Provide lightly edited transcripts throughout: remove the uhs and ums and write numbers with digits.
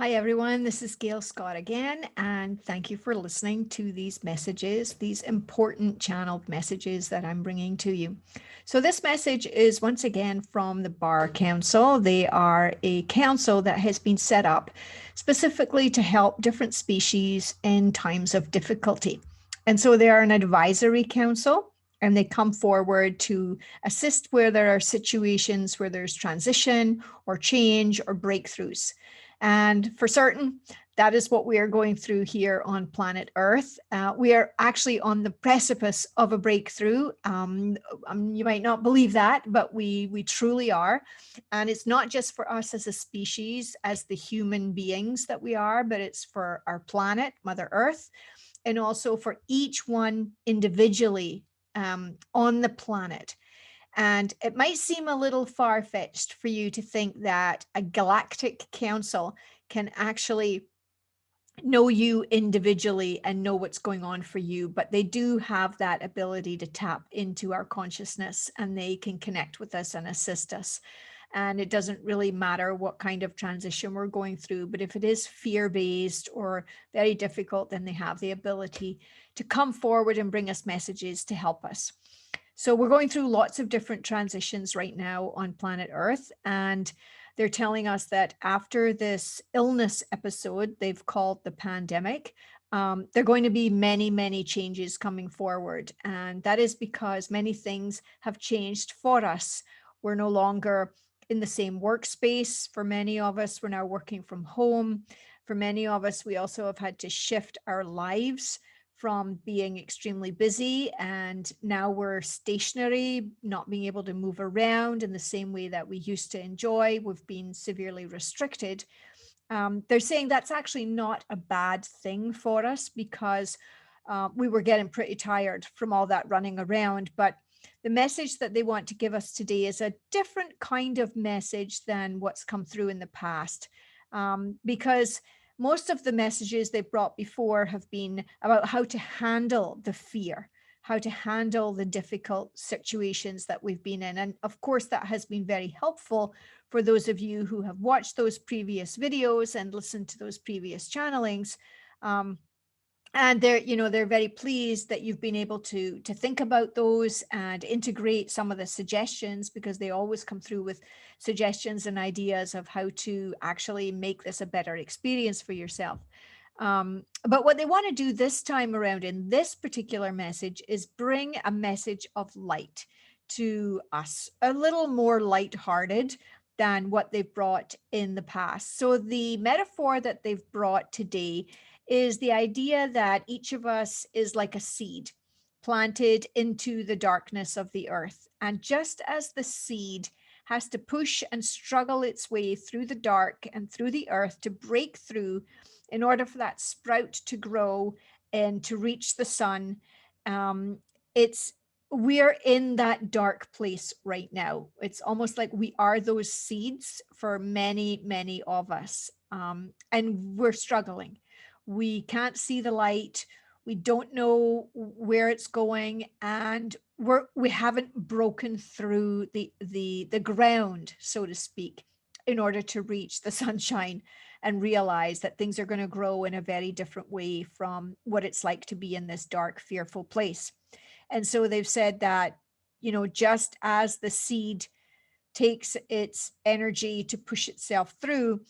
Hi, everyone. This is Gail Scott again, and thank you for listening to these messages, these important channeled messages that I'm bringing to you. So this message is once again from the Bar Council. They are a council that has been set up specifically to help different species in times of difficulty. And so they are an advisory council, and they come forward to assist where there are situations where there's transition or change or breakthroughs. And for certain, that is what we are going through here on planet Earth. We are actually on the precipice of a breakthrough. You might not believe that, but we truly are. And it's not just for us as a species, as the human beings that we are, but it's for our planet, Mother Earth, and also for each one individually on the planet. And it might seem a little far-fetched for you to think that a galactic council can actually know you individually and know what's going on for you, but they do have that ability to tap into our consciousness, and they can connect with us and assist us. And it doesn't really matter what kind of transition we're going through, but if it is fear-based or very difficult, then they have the ability to come forward and bring us messages to help us. So we're going through lots of different transitions right now on planet Earth, and they're telling us that after this illness episode they've called the pandemic, there are going to be many, many changes coming forward. And that is because many things have changed for us. We're no longer in the same workspace. For many of us, we're now working from home. For many of us, we also have had to shift our lives from being extremely busy, and now we're stationary, not being able to move around in the same way that we used to enjoy. We've been severely restricted. They're saying that's actually not a bad thing for us, because we were getting pretty tired from all that running around. But the message that they want to give us today is a different kind of message than what's come through in the past, because most of the messages they brought before have been about how to handle the fear, how to handle the difficult situations that we've been in. And of course, that has been very helpful for those of you who have watched those previous videos and listened to those previous channelings. And they're very pleased that you've been able to think about those and integrate some of the suggestions, because they always come through with suggestions and ideas of how to actually make this a better experience for yourself. But what they want to do this time around in this particular message is bring a message of light to us, a little more lighthearted than what they've brought in the past. So the metaphor that they've brought today is the idea that each of us is like a seed planted into the darkness of the earth. And just as the seed has to push and struggle its way through the dark and through the earth to break through in order for that sprout to grow and to reach the sun, it's we're in that dark place right now. It's almost like we are those seeds for many, many of us, and we're struggling. We can't see the light. We don't know where it's going, and we haven't broken through the ground, so to speak, in order to reach the sunshine and realize that things are going to grow in a very different way from what it's like to be in this dark, fearful place. And so they've said that, just as the seed takes its energy to push itself through,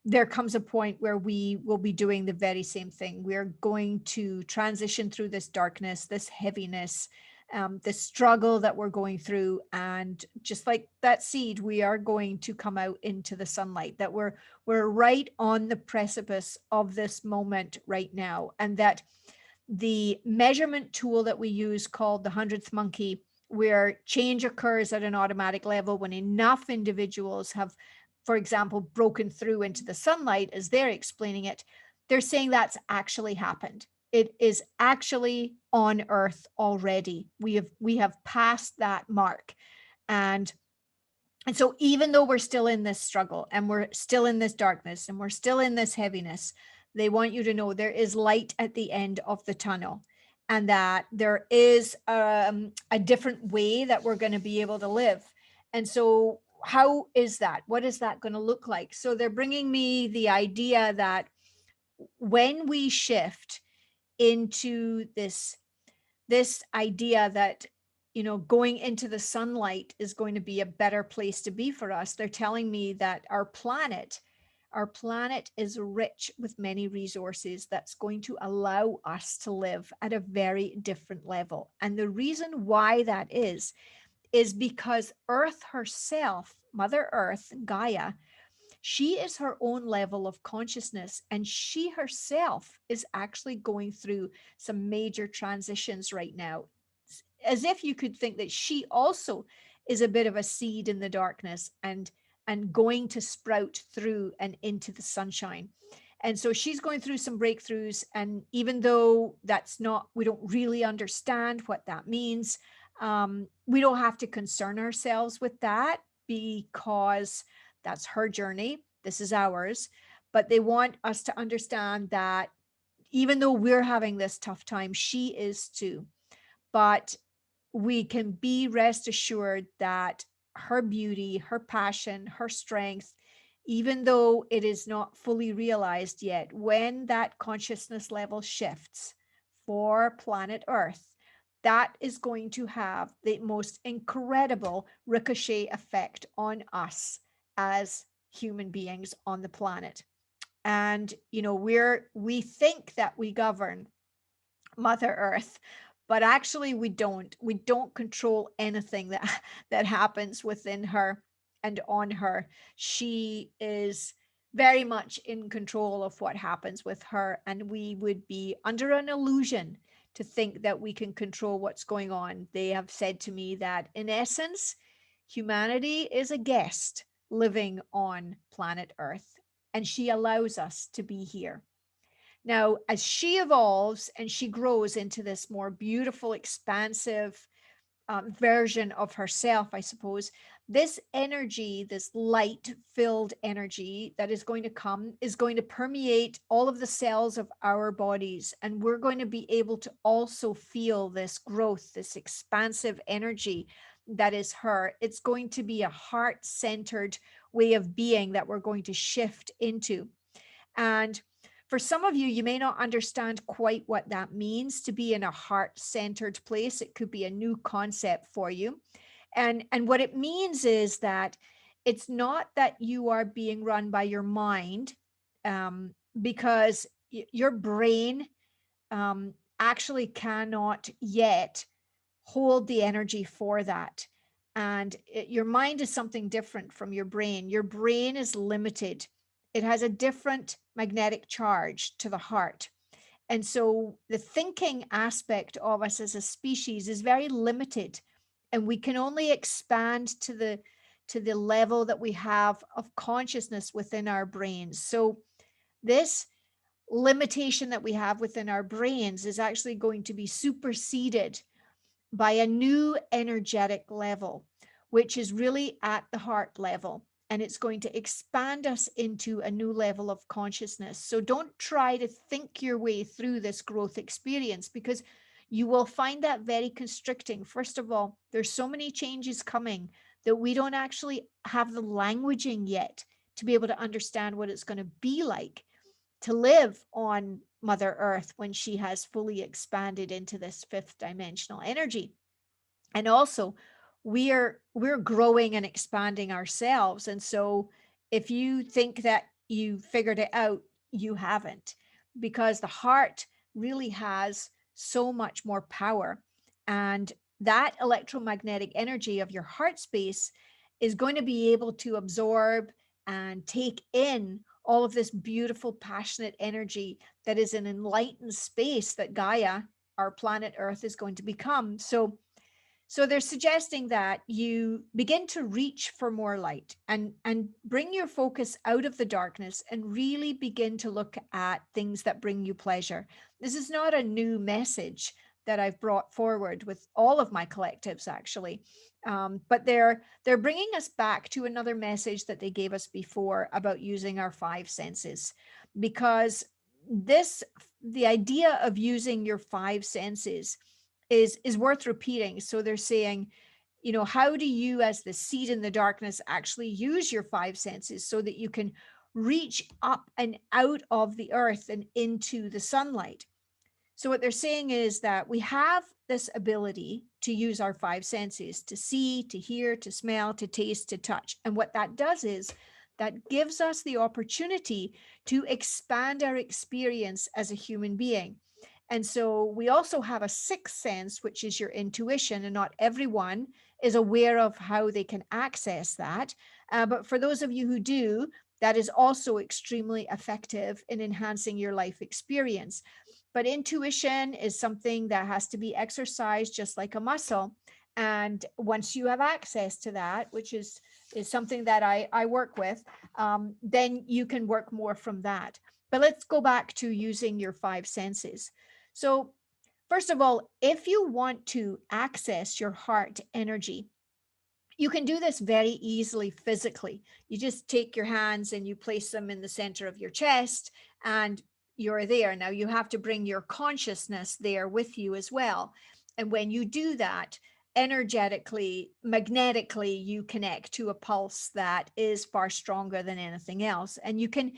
there comes a point where we will be doing the very same thing. We're going to transition through this darkness, this heaviness, the struggle that we're going through. And just like that seed, we are going to come out into the sunlight, that we're right on the precipice of this moment right now. And that the measurement tool that we use, called the 100th monkey, where change occurs at an automatic level when enough individuals have, for example, broken through into the sunlight, as they're explaining it, they're saying that's actually happened. It is actually on Earth already. We have passed that mark. And so even though we're still in this struggle, and we're still in this darkness, and we're still in this heaviness, they want you to know there is light at the end of the tunnel, and that there is a different way that we're going to be able to live. And so how is that? What is that going to look like? So they're bringing me the idea that when we shift into this idea that, going into the sunlight is going to be a better place to be for us, they're telling me that our planet is rich with many resources that's going to allow us to live at a very different level. And the reason why that is because Earth herself, Mother Earth, Gaia, she is her own level of consciousness, and she herself is actually going through some major transitions right now. As if you could think that she also is a bit of a seed in the darkness and going to sprout through and into the sunshine. And so she's going through some breakthroughs, and even though that's not, we don't really understand what that means, we don't have to concern ourselves with that, because that's her journey, this is ours. But they want us to understand that even though we're having this tough time, she is too. But we can be rest assured that her beauty, her passion, her strength, even though it is not fully realized yet, when that consciousness level shifts for planet Earth, that is going to have the most incredible ricochet effect on us as human beings on the planet. And we think that we govern Mother Earth, but actually we don't control anything that that happens within her and on her. She is very much in control of what happens with her, and we would be under an illusion to think that we can control what's going on. They have said to me that in essence, humanity is a guest living on planet Earth, and she allows us to be here. Now, as she evolves and she grows into this more beautiful, expansive version of herself, I suppose, this energy, this light filled energy that is going to come, is going to permeate all of the cells of our bodies. And we're going to be able to also feel this growth, this expansive energy that is her. It's going to be a heart centered way of being that we're going to shift into. And for some of you, you may not understand quite what that means to be in a heart-centered place. It could be a new concept for you. And what it means is that it's not that you are being run by your mind, because your brain actually cannot yet hold the energy for that. And your mind is something different from your brain. Your brain is limited. It has a different magnetic charge to the heart. And so the thinking aspect of us as a species is very limited. And we can only expand to the level that we have of consciousness within our brains. So this limitation that we have within our brains is actually going to be superseded by a new energetic level, which is really at the heart level. And it's going to expand us into a new level of consciousness. So don't try to think your way through this growth experience, because you will find that very constricting. First of all, there's so many changes coming that we don't actually have the languaging yet to be able to understand what it's going to be like to live on Mother Earth when she has fully expanded into this fifth dimensional energy. And also, we're growing and expanding ourselves. And so if you think that you figured it out, you haven't, because the heart really has so much more power. And that electromagnetic energy of your heart space is going to be able to absorb and take in all of this beautiful, passionate energy that is an enlightened space that Gaia, our planet Earth, is going to become. So they're suggesting that you begin to reach for more light and bring your focus out of the darkness and really begin to look at things that bring you pleasure. This is not a new message that I've brought forward with all of my collectives, actually. But they're bringing us back to another message that they gave us before about using our five senses, because the idea of using your five senses is worth repeating. So they're saying, how do you, as the seed in the darkness, actually use your five senses so that you can reach up and out of the earth and into the sunlight? So, what they're saying is that we have this ability to use our five senses to see, to hear, to smell, to taste, to touch. And what that does is that gives us the opportunity to expand our experience as a human being. And so we also have a sixth sense, which is your intuition, and not everyone is aware of how they can access that. But for those of you who do, that is also extremely effective in enhancing your life experience. But intuition is something that has to be exercised just like a muscle. And once you have access to that, which is something that I work with, then you can work more from that. But let's go back to using your five senses. So, first of all, if you want to access your heart energy, you can do this very easily physically. You just take your hands and you place them in the center of your chest, and you're there. Now, you have to bring your consciousness there with you as well. And when you do that, energetically, magnetically, you connect to a pulse that is far stronger than anything else. And you can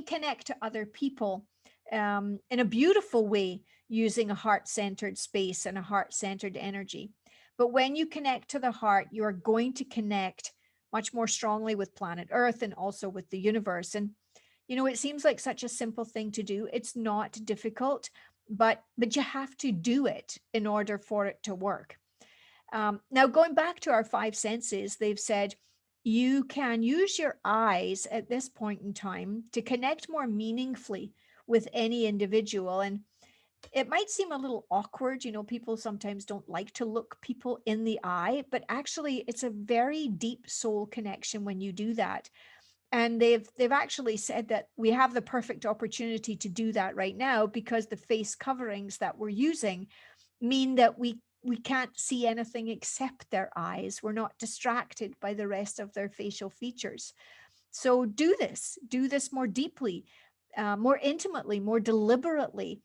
connect to other people in a beautiful way using a heart-centered space and a heart-centered energy. But when you connect to the heart, you are going to connect much more strongly with planet Earth and also with the universe. And it seems like such a simple thing to do. It's not difficult, but you have to do it in order for it to work. Now, going back to our five senses, they've said you can use your eyes at this point in time to connect more meaningfully with any individual. And it might seem a little awkward. People sometimes don't like to look people in the eye, but actually it's a very deep soul connection when you do that. And they've actually said that we have the perfect opportunity to do that right now because the face coverings that we're using mean that we can't see anything except their eyes. We're not distracted by the rest of their facial features. So do this more deeply, more intimately, more deliberately.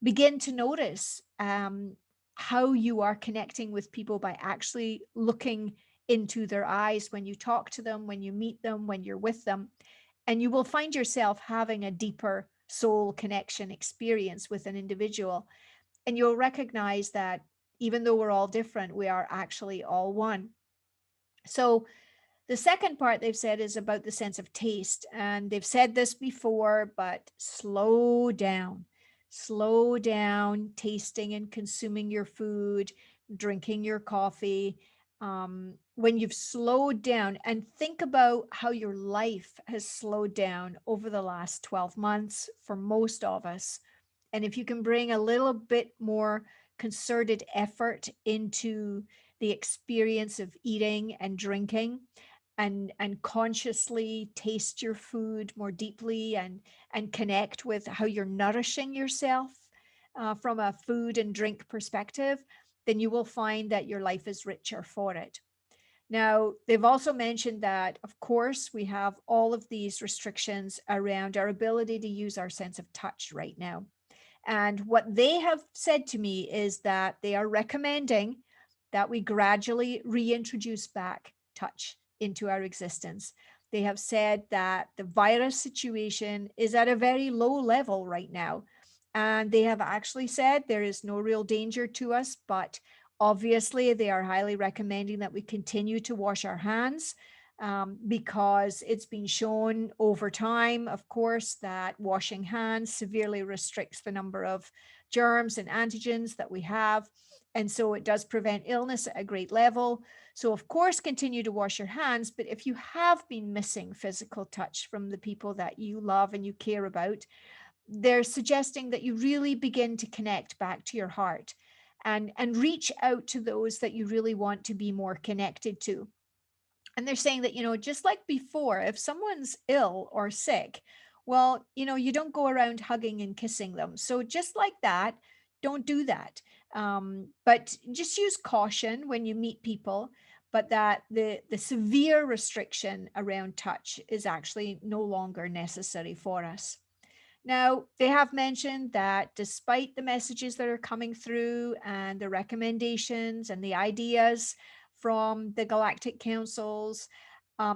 Begin to notice how you are connecting with people by actually looking into their eyes when you talk to them, when you meet them, when you're with them. And you will find yourself having a deeper soul connection experience with an individual. And you'll recognize that even though we're all different, we are actually all one. So, the second part they've said is about the sense of taste. And they've said this before, but slow down tasting and consuming your food, drinking your coffee. When you've slowed down, and think about how your life has slowed down over the last 12 months for most of us. And if you can bring a little bit more concerted effort into the experience of eating and drinking, and consciously taste your food more deeply, and connect with how you're nourishing yourself from a food and drink perspective, then you will find that your life is richer for it. Now, they've also mentioned that, of course, we have all of these restrictions around our ability to use our sense of touch right now. And what they have said to me is that they are recommending that we gradually reintroduce back touch into our existence. They have said that the virus situation is at a very low level right now. And they have actually said there is no real danger to us, but obviously they are highly recommending that we continue to wash our hands, because it's been shown over time, of course, that washing hands severely restricts the number of germs and antigens that we have. And so it does prevent illness at a great level. So, of course, continue to wash your hands. But if you have been missing physical touch from the people that you love and you care about, they're suggesting that you really begin to connect back to your heart, and reach out to those that you really want to be more connected to. And they're saying that, just like before, if someone's ill or sick, well, you don't go around hugging and kissing them. So just like that, don't do that. But just use caution when you meet people, but that the severe restriction around touch is actually no longer necessary for us. Now, they have mentioned that despite the messages that are coming through and the recommendations and the ideas from the Galactic Councils.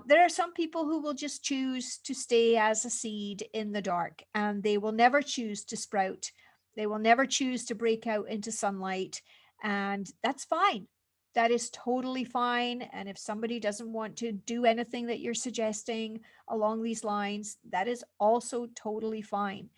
There are some people who will just choose to stay as a seed in the dark, and they will never choose to sprout. They will never choose to break out into sunlight, and that's fine. That is totally fine. And if somebody doesn't want to do anything that you're suggesting along these lines, that is also totally fine.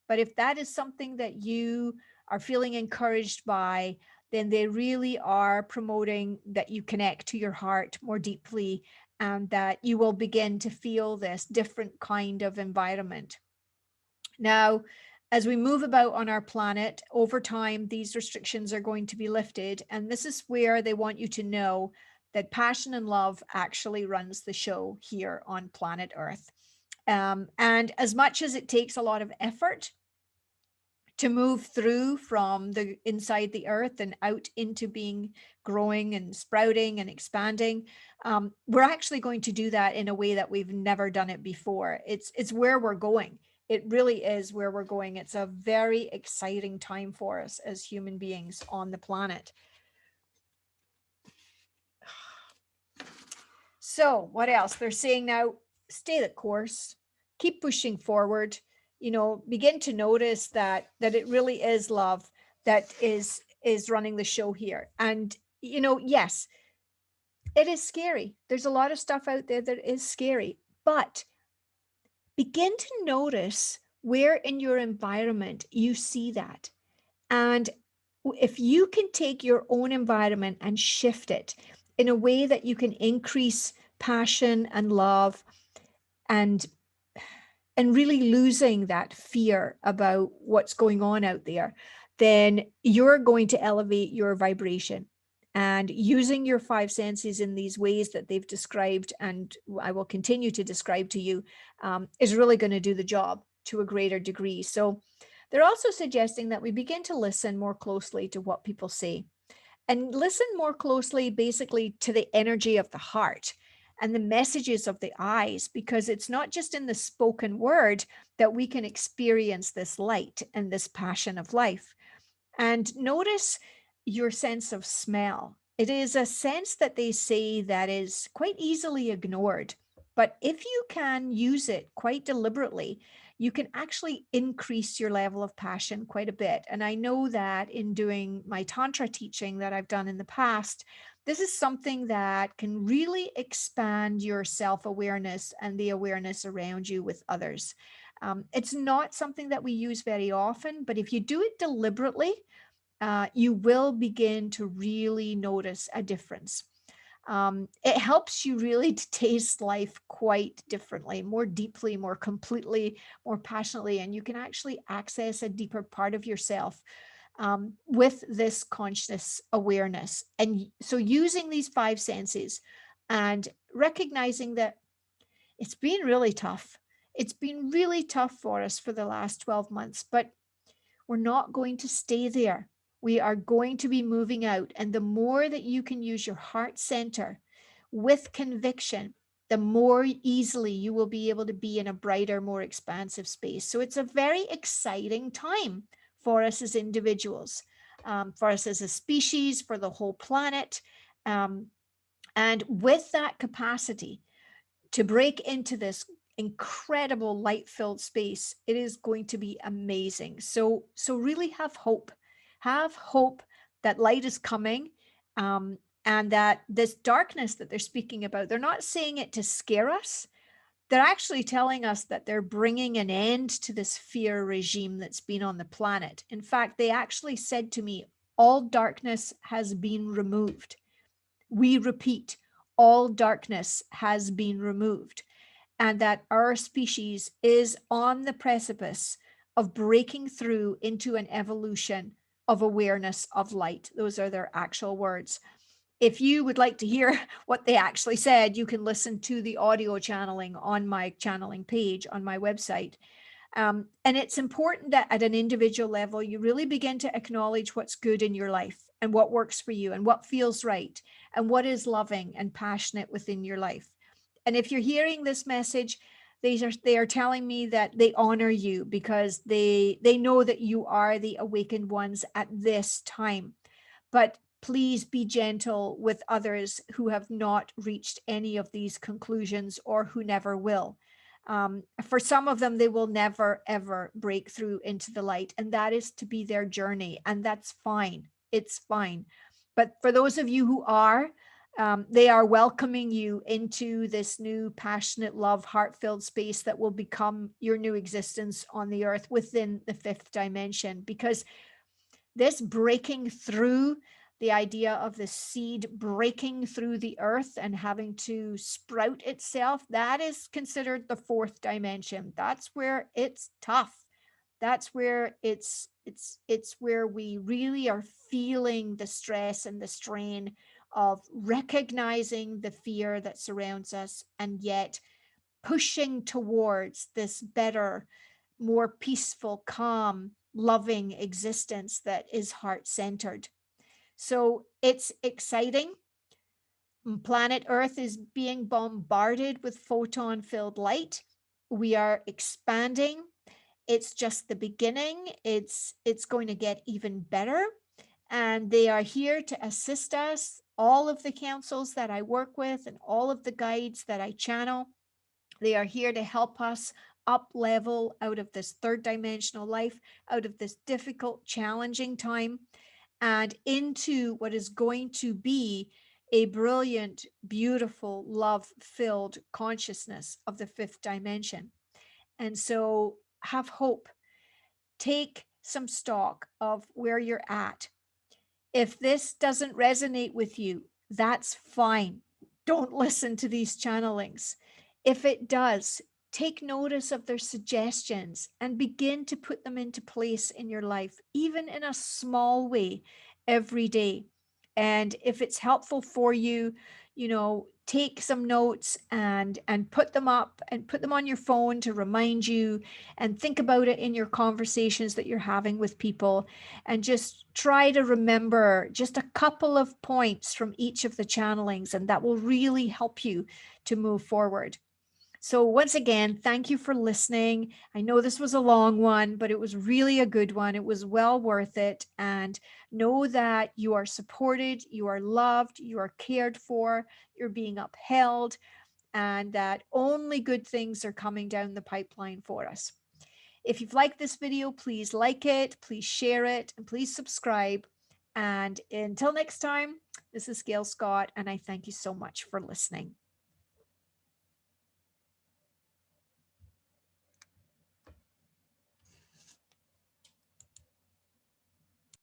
But if that is something that you are feeling encouraged by, then they really are promoting that you connect to your heart more deeply and that you will begin to feel this different kind of environment. Now, as we move about on our planet, over time, these restrictions are going to be lifted. And this is where they want you to know that passion and love actually runs the show here on planet Earth. And as much as it takes a lot of effort to move through from the inside the earth and out into being growing and sprouting and expanding, we're actually going to do that in a way that we've never done it before. It's where we're going. It really is where we're going. It's a very exciting time for us as human beings on the planet. So what else? They're saying now, stay the course, keep pushing forward, begin to notice that it really is love that is running the show here. And, yes, it is scary. There's a lot of stuff out there that is scary, but begin to notice where in your environment you see that. And if you can take your own environment and shift it in a way that you can increase passion and love and really losing that fear about what's going on out there, then you're going to elevate your vibration. And using your five senses in these ways that they've described, and I will continue to describe to you, is really going to do the job to a greater degree. So they're also suggesting that we begin to listen more closely to what people say and listen more closely, basically, to the energy of the heart and the messages of the eyes, because it's not just in the spoken word that we can experience this light and this passion of life. And notice your sense of smell. It is a sense that they say that is quite easily ignored. But if you can use it quite deliberately, you can actually increase your level of passion quite a bit. And I know that in doing my Tantra teaching that I've done in the past, this is something that can really expand your self-awareness and the awareness around you with others. It's not something that we use very often, but if you do it deliberately, you will begin to really notice a difference. It helps you really to taste life quite differently, more deeply, more completely, more passionately, and you can actually access a deeper part of yourself with this conscious awareness. And so using these five senses and recognizing that it's been really tough. It's been really tough for us for the last 12 months, but we're not going to stay there. We are going to be moving out. And the more that you can use your heart center with conviction, the more easily you will be able to be in a brighter, more expansive space. So it's a very exciting time for us as individuals, for us as a species, for the whole planet. And with that capacity to break into this incredible light-filled space, it is going to be amazing. So really have hope. Have hope that light is coming, and that this darkness that they're speaking about, they're not saying it to scare us. They're actually telling us that they're bringing an end to this fear regime that's been on the planet. In fact, they actually said to me, all darkness has been removed. We repeat, all darkness has been removed, and that our species is on the precipice of breaking through into an evolution of awareness of light. Those are their actual words. If you would like to hear what they actually said, you can listen to the audio channeling on my channeling page on my website. And it's important that at an individual level, you really begin to acknowledge what's good in your life and what works for you and what feels right and what is loving and passionate within your life. And if you're hearing this message, they are telling me that they honor you because they know that you are the awakened ones at this time. But Please be gentle with others who have not reached any of these conclusions or who never will. For some of them, they will never, ever break through into the light, and that is to be their journey, and that's fine. It's fine. But for those of you who are, they are welcoming you into this new passionate love, heart-filled space that will become your new existence on the earth within the fifth dimension. Because this breaking through, the idea of the seed breaking through the earth and having to sprout itself, that is considered the fourth dimension. That's where it's tough. That's where it's where we really are feeling the stress and the strain of recognizing the fear that surrounds us, and yet pushing towards this better, more peaceful, calm, loving existence that is heart-centered. So it's exciting. Planet Earth is being bombarded with photon-filled light. We are expanding. It's just the beginning. It's going to get even better. And they are here to assist us. All of the councils that I work with and all of the guides that I channel, they are here to help us up level out of this third dimensional life, out of this difficult, challenging time, and into what is going to be a brilliant, beautiful, love-filled consciousness of the fifth dimension. And so have hope. Take some stock of where you're at. If this doesn't resonate with you, that's fine. Don't listen to these channelings. If it does, take notice of their suggestions and begin to put them into place in your life, even in a small way, every day. And if it's helpful for you, take some notes and put them up and put them on your phone to remind you, and think about it in your conversations that you're having with people, and just try to remember just a couple of points from each of the channelings, and that will really help you to move forward. So once again, thank you for listening. I know this was a long one, but it was really a good one. It was well worth it. And know that you are supported, you are loved, you are cared for, you're being upheld, and that only good things are coming down the pipeline for us. If you've liked this video, please like it, please share it, and please subscribe. And until next time, this is Gail Scott, and I thank you so much for listening.